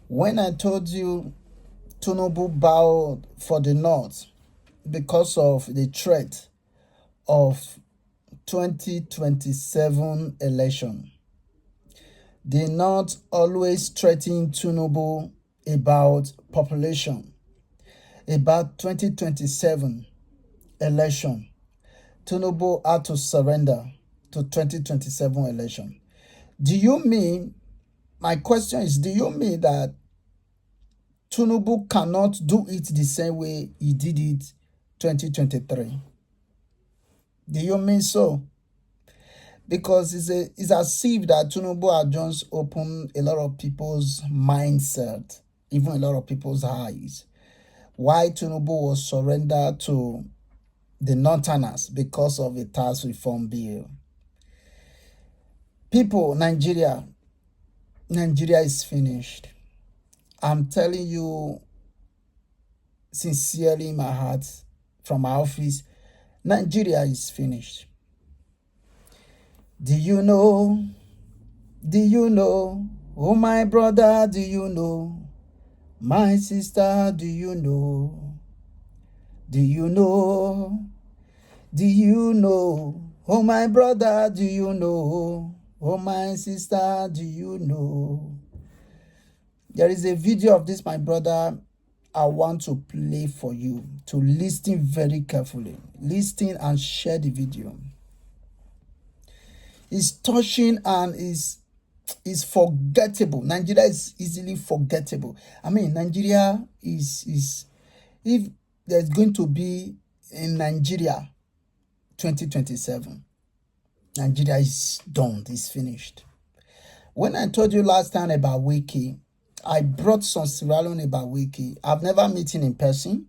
When I told you Tinubu bowed for the North because of the threat of 2027 election, the North always threaten Tinubu about population, about 2027 election. Tinubu had to surrender to 2027 election. Do you mean, my question is, do you mean that Tinubu cannot do it the same way he did it 2023? Do you mean so? Because it's as if that Tinubu had just opened a lot of people's mindset, even a lot of people's eyes. Why Tinubu was surrendered to the Northerners because of the tax reform bill. People, Nigeria is finished. I'm telling you sincerely in my heart, from my office, Nigeria is finished. Do you know? Oh, my brother, do you know? My sister, do you know? Do you know? Oh, my brother, do you know? Oh, my sister, do you know? There is a video of this, my brother, I want to play for you to listen very carefully. Listen and share the video. It's touching and is forgettable. Nigeria is easily forgettable. I mean, Nigeria is if there's going to be in Nigeria 2027, Nigeria is done, it's finished. When I told you last time about Wiki, I brought some Sierra Leone about Wiki. I've never met him in person.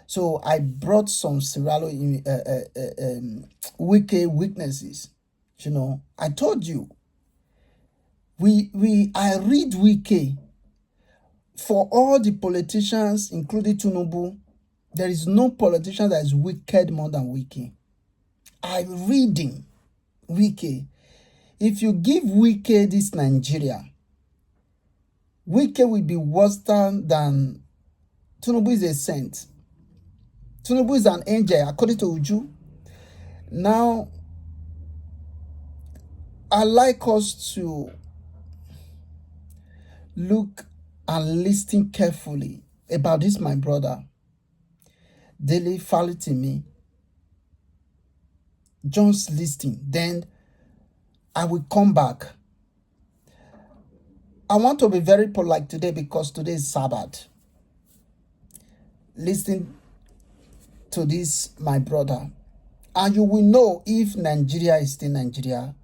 So I brought some Sierra Leone Wiki witnesses. You know, I told you, I read Wiki. For all the politicians, including Tinubu, there is no politician that is wicked more than Wiki. I'm reading Wiki. If you give Wiki this Nigeria, Wiki will be worse than Tinubu is a saint. Tinubu is an angel, according to Uju. Now, I like us to look and listen carefully about this, my brother. Dele Falitimi. Just listen. Then I will come back. I want to be very polite today because today is Sabbath. Listen to this, my brother, and you will know if Nigeria is still Nigeria.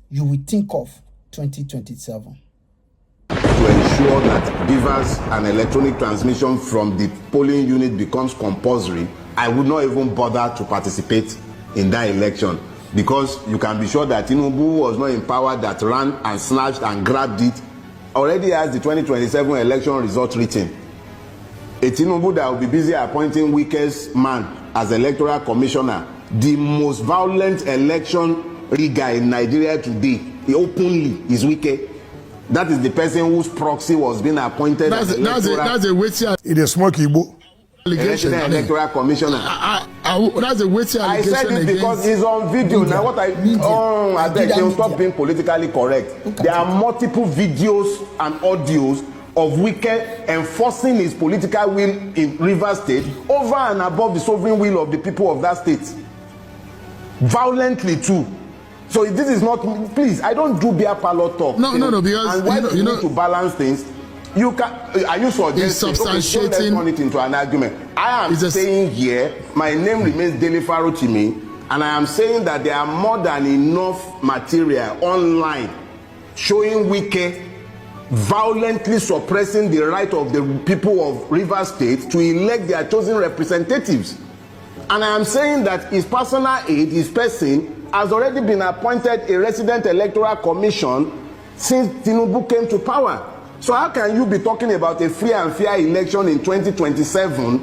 You will think of 2027. To ensure that BVAS and electronic transmission from the polling unit becomes compulsory, I would not even bother to participate in that election, because you can be sure that Tinubu was not in power that ran and snatched and grabbed it. Already has the 2027 election result written. A Tinubu that will be busy appointing weakest man as electoral commissioner, the most violent election rigger in Nigeria today, he openly is wicked. That is the person whose proxy was being appointed that's as a waiting. It is smoke Igbo. Allegation. Electoral commissioner. That's a waiting allegation. I said it because it's on video. Now what I beg you, stop being politically correct. There are multiple videos and audios of Wike enforcing his political will in Rivers State over and above the sovereign will of the people of that state. Violently too. So this is not, please, I don't do beer parlor talk. No, because and when you need to balance things, you can. Are you suggesting? Okay, so let's turn it into an argument. I am saying here, my name remains Dele Farotimi, and I am saying that there are more than enough material online showing Wike violently suppressing the right of the people of Rivers State to elect their chosen representatives. And I am saying that his personal aide, his person, has already been appointed a resident electoral commission since Tinubu came to power. So how can you be talking about a free and fair election in 2027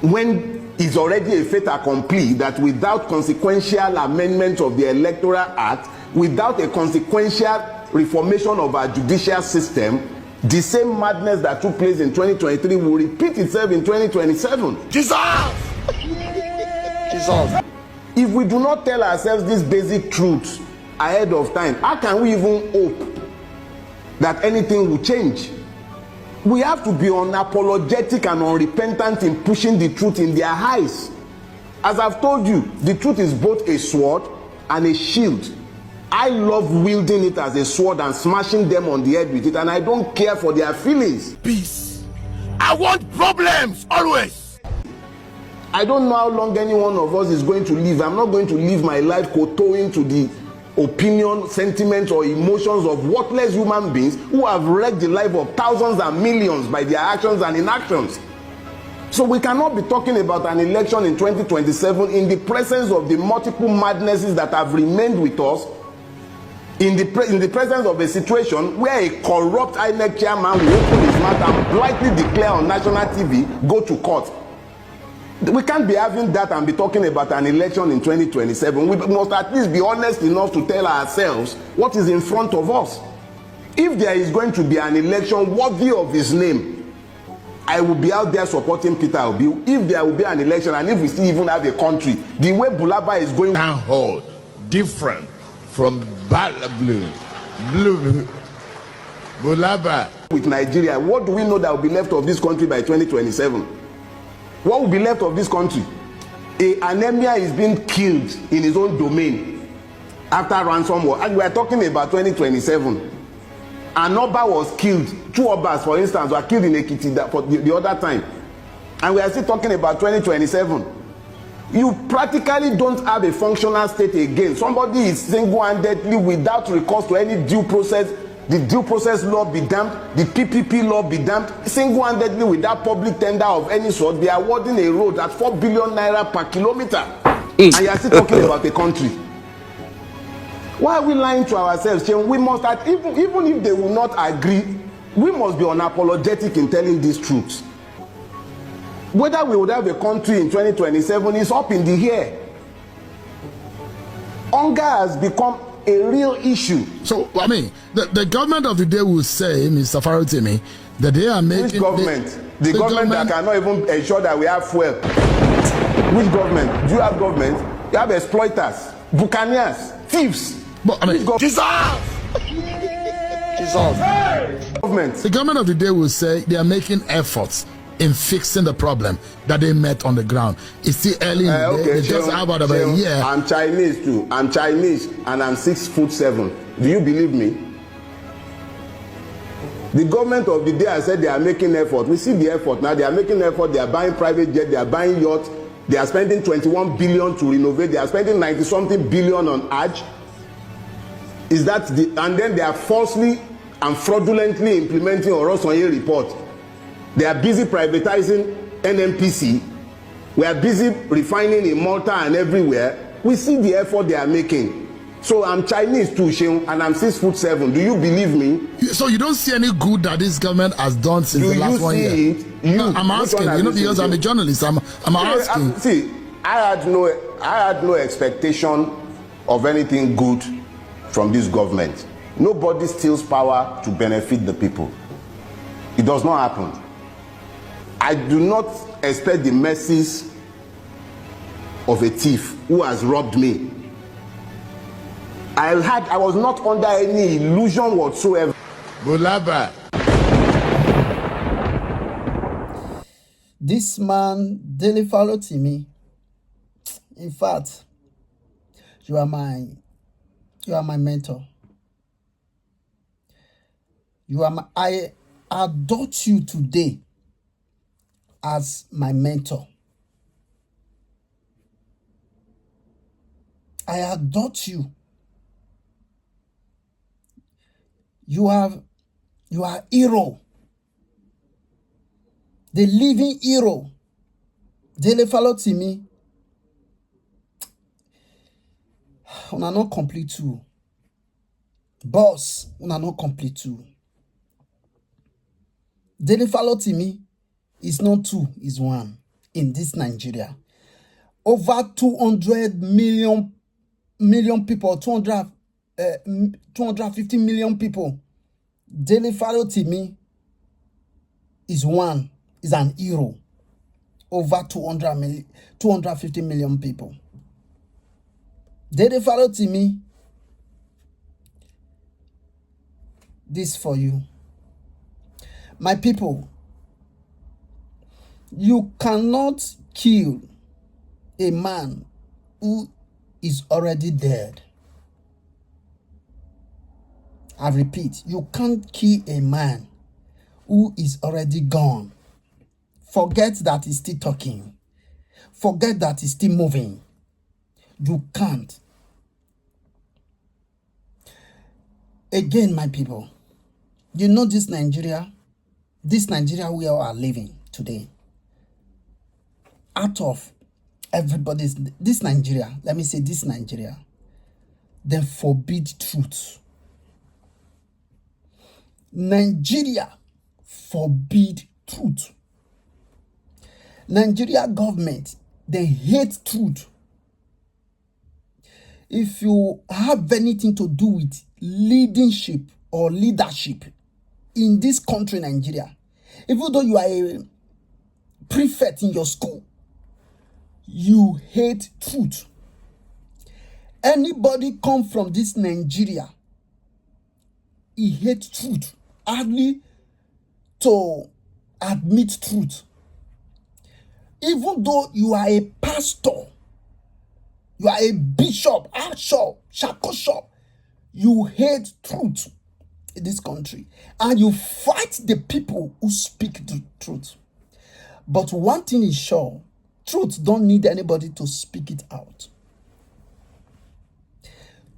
when it's already a fait accompli that without consequential amendment of the Electoral Act, without a consequential reformation of our judicial system, The same madness that took place in 2023 will repeat itself in 2027. Jesus! Jesus. If we do not tell ourselves these basic truths ahead of time, how can we even hope that anything will change? We have to be unapologetic and unrepentant in pushing the truth in their eyes. As I've told you, the truth is both a sword and a shield. I love wielding it as a sword and smashing them on the head with it, and I don't care for their feelings. Peace. I want problems always. I don't know how long any one of us is going to live. I'm not going to live my life kowtowing to the opinion, sentiments, or emotions of worthless human beings who have wrecked the life of thousands and millions by their actions and inactions. So we cannot be talking about an election in 2027 in the presence of the multiple madnesses that have remained with us, in the presence of a situation where a corrupt INEC chairman will open his mouth and blithely declare on national TV, go to court. We can't be having that and be talking about an election in 2027. We must at least be honest enough to tell ourselves what is in front of us. If there is going to be an election worthy of his name, I will be out there supporting Peter Obi. If there will be an election, and if we still even have a country, the way Bulaba is going town hall different from blue Bulaba with Nigeria, what do we know that will be left of this country by 2027? What will be left of this country? An emir is being killed in his own domain after ransom war, and we are talking about 2027. An Oba was killed. 2 Obas, for instance, were killed in Ekiti for the other time, and we are still talking about 2027. You practically don't have a functional state again. Somebody is single-handedly, without recourse to any due process, the due process law be damned, the PPP law be damned, single-handedly without public tender of any sort, be awarding a road at 4 billion naira per kilometer. And you are still talking about a country. Why are we lying to ourselves? We must, even if they will not agree, we must be unapologetic in telling these truths. Whether we would have a country in 2027 is up in the air. Hunger has become a real issue. So, I mean, the government of the day will say, Mr. Farotimi, that they are making... Which government? The government that cannot even ensure that we have fuel. Which government? Do you have government? You have exploiters, buccaneers, thieves. But, I mean, Jesus! Jesus. Government. The government of the day will say they are making efforts in fixing the problem that they met on the ground. It's still early in the day. They just have about a year. I'm Chinese too. I'm Chinese and I'm 6'7". Do you believe me? The government of the day has said they are making effort. We see the effort now. They are making effort. They are buying private jet. They are buying yachts. They are spending 21 billion to renovate. They are spending 90-something billion on Hajj. Is that the? And then they are falsely and fraudulently implementing Orosanye report. They are busy privatizing NNPC. We are busy refining in Malta and everywhere. We see the effort they are making. So I'm Chinese too, Sheung, and I'm 6'7". Do you believe me? So you don't see any good that this government has done since the last 1 year? No, I'm asking. You know, because I'm a journalist. I'm asking. See, I had no expectation of anything good from this government. Nobody steals power to benefit the people. It does not happen. I do not expect the mercies of a thief who has robbed me. I was not under any illusion whatsoever. Bulaba. This man, Dele Farotimi, in fact, you are my mentor. I adopt you today as my mentor. I adopt you. You are hero. The living hero. Dele Farotimi. Una not complete too. Boss, una not complete too. Dele Farotimi is not 2, is 1 in this Nigeria. Over 200 million people, 250 million people. Dele Farotimi is an hero over 250 million people. Dele Farotimi, this for you. My people, you cannot kill a man who is already dead. I repeat, you can't kill a man who is already gone. Forget that he's still talking. Forget that he's still moving. You can't. Again, my people, you know this Nigeria we all are living today. Out of everybody's, this Nigeria, let me say this Nigeria, they forbid truth. Nigeria forbid truth. Nigeria government, they hate truth. If you have anything to do with leadership in this country, Nigeria, even though you are a prefect in your school, you hate truth. Anybody come from this Nigeria, he hates truth, hardly to admit truth. Even though you are a pastor, you are a bishop, archbishop, you hate truth in this country. And you fight the people who speak the truth. But one thing is sure, truth don't need anybody to speak it out.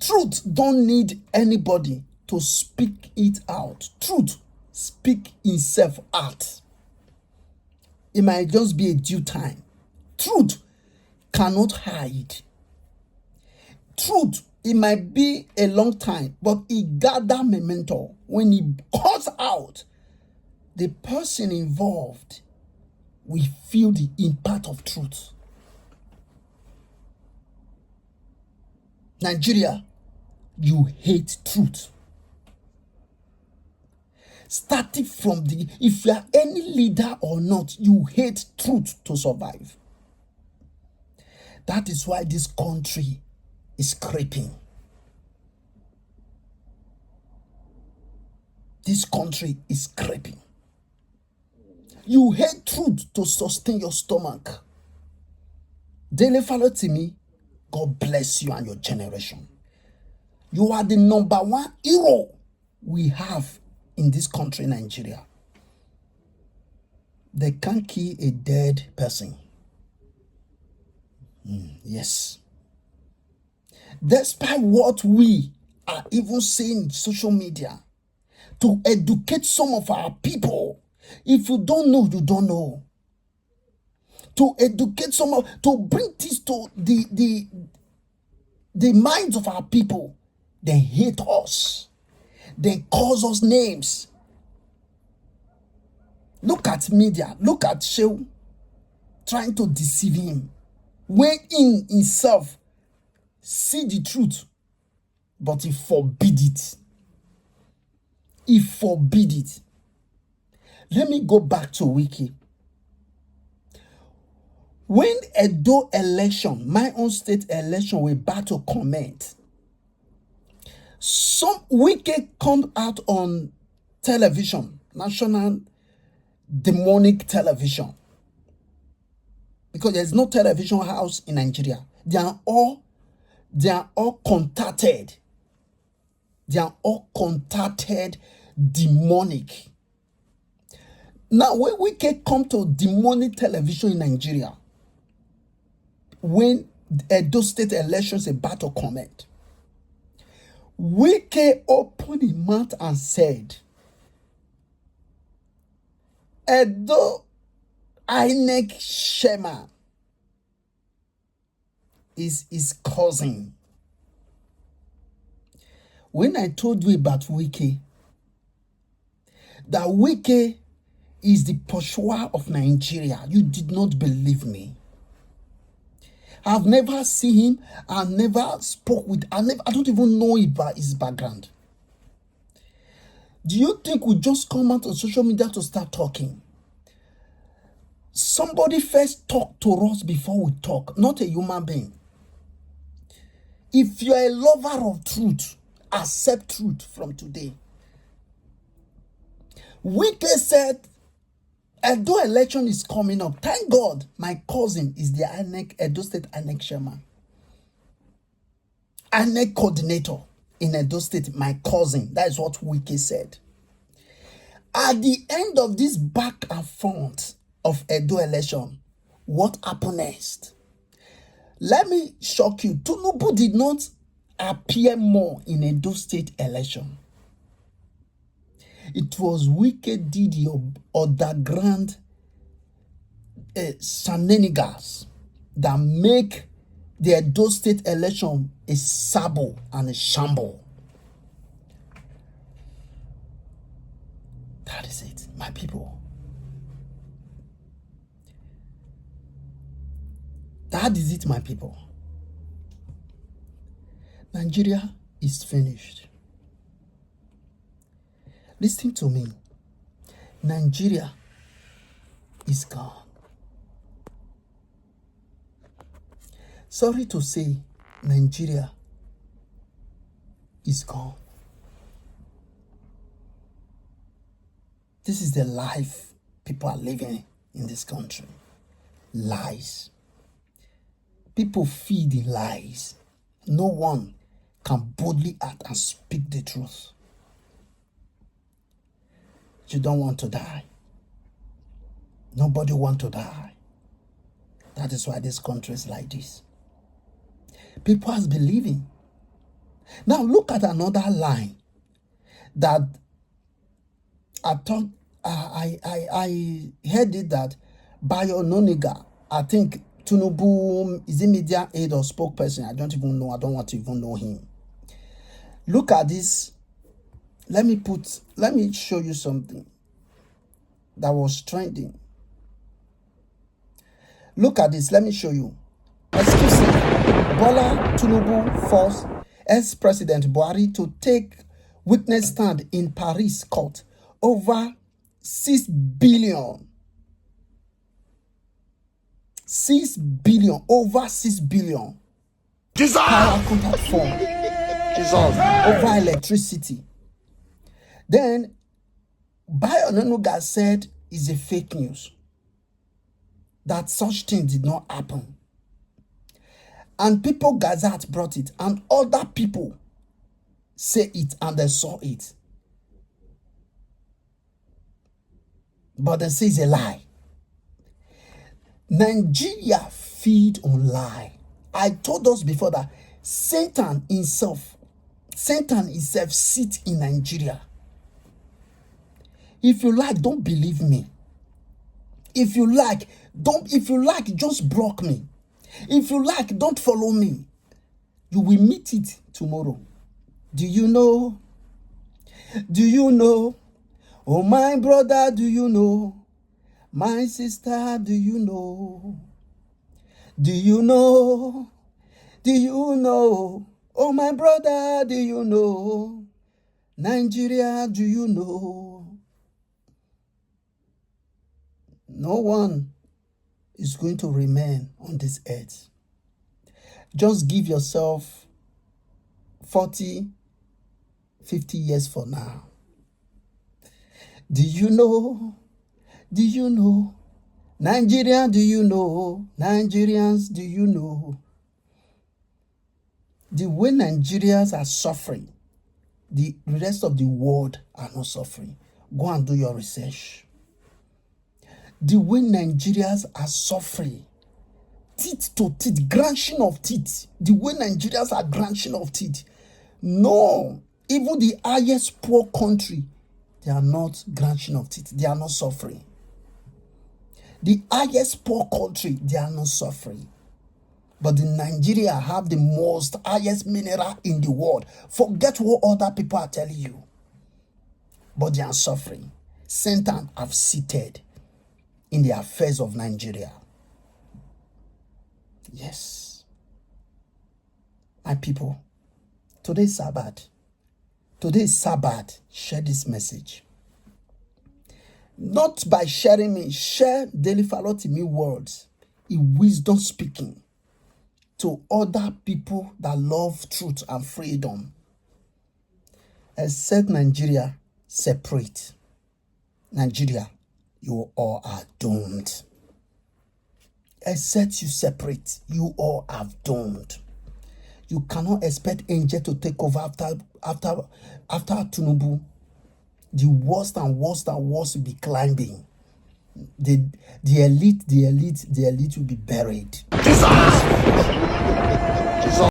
Truth don't need anybody to speak it out. Truth speak itself out. It might just be a due time. Truth cannot hide. Truth, it might be a long time, but it gather momentum. When it comes out, the person involved will feel the impact of truth. Nigeria, you hate truth. Starting from if you are any leader or not, you hate truth to survive. That is why this country is creeping. This country is creeping. You hate truth to sustain your stomach. Dele Farotimi, God bless you and your generation. You are the number one hero we have in this country, Nigeria. They can't kill a dead person. Yes. Despite what we are even saying in social media, to educate some of our people. If you don't know, you don't know. To educate to bring this to the minds of our people. They hate us. They cause us names. Look at media. Look at Shehu trying to deceive him. When in himself see the truth, but he forbid it. He forbid it. Let me go back to Wike. When Edo election, my own state election, were about to comment, some Wike come out on television, national demonic television, because there's no television house in Nigeria. They are all contacted. They are all contacted demonic. Now, when Wike come to demonic television in Nigeria, when Edo State elections about to comment, Wike opened his mouth and said, Edo INEC Shema is his cousin. When I told you about Wike, that Wike is the Poshua of Nigeria, you did not believe me. I've never seen him. I never spoke with. I don't even know about his background. Do you think we just come out on social media to start talking? Somebody first talk to us before we talk, not a human being. If you're a lover of truth, accept truth from today. Wike said, Edo election is coming up. Thank God my cousin is the Edo State INEC chairman. INEC coordinator in Edo State, my cousin. That is what Wike said. At the end of this back and front of Edo election, what happened next? Let me shock you. Tinubu did not appear more in Edo State election. It was Wike Didi underground shenanigans that make the Edo State election a sabo and a shamble. That is it, my people. That is it, my people. Nigeria is finished. Listen to me. Nigeria is gone. Sorry to say, Nigeria is gone. This is the life people are living in this country. Lies. People feed in lies. No one can boldly act and speak the truth. You don't want to die. Nobody wants to die. That is why this country is like this. People are believing. Now look at another line that I thought I heard it that Bayo Noniga, I think Tinubu is the media aide or spokesperson. I don't even know. I don't want to even know him. Look at this. Let me show you something that was trending. Look at this. Let me show you. Exclusive. Bola Tinubu forced ex-president Buhari to take witness stand in Paris court over 6 billion. 6 billion. Over 6 billion. Jesus! Power contact form. Jesus! Over electricity. Then, Bayo Onanuga said it's a fake news. That such thing did not happen. And People Gazette brought it. And other people say it and they saw it. But they say it's a lie. Nigeria feed on lie. I told us before that Satan himself sits in Nigeria. If you like, don't believe me. If you like, just block me. If you like, don't follow me. You will meet it tomorrow. Do you know? Do you know? Oh, my brother, do you know? My sister, do you know? Do you know? Do you know? Oh, my brother, do you know? Nigeria, do you know? No one is going to remain on this earth. Just give yourself 40, 50 years for now. Do you know? Do you know? Nigeria, do you know? Nigerians, do you know? The way Nigerians are suffering, the rest of the world are not suffering. Go and do your research. The way Nigerians are suffering, teeth to teeth, grinding of teeth, the way Nigerians are grinding of teeth. No, even the highest poor country, they are not grinding of teeth. They are not suffering. The highest poor country, they are not suffering. But the Nigeria have the most highest mineral in the world. Forget what other people are telling you. But they are suffering. Satan have seated in the affairs of Nigeria. Yes. My people, today is Sabbath. Today is Sabbath. Share this message. Not by sharing me. Share Daily Farotimi words, in wisdom speaking, to other people that love truth and freedom. Except Nigeria separate. Nigeria, you all are doomed. Except you separate, you all are doomed. You cannot expect Angel to take over after Tinubu. The worst and worst and worst will be climbing. The elite will be buried.